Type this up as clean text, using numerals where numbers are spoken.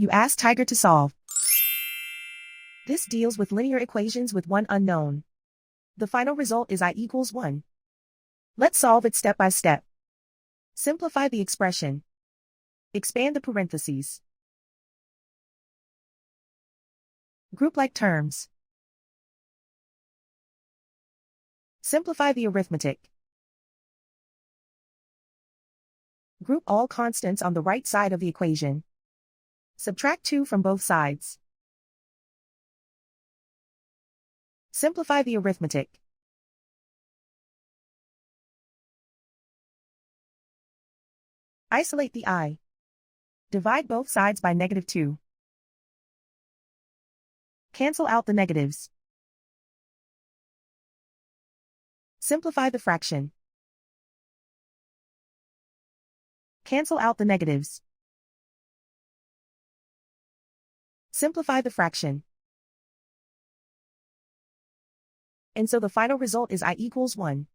You ask Tiger to solve. This deals with linear equations with one unknown. The final result is I equals 1. Let's solve it step by step. Simplify the expression. Expand the parentheses. Group like terms. Simplify the arithmetic. Group all constants on the right side of the equation. Subtract 2 from both sides. Simplify the arithmetic. Isolate the I. Divide both sides by -2. Cancel out the negatives. Simplify the fraction. Cancel out the negatives. Simplify the fraction. And so the final result is I equals 1.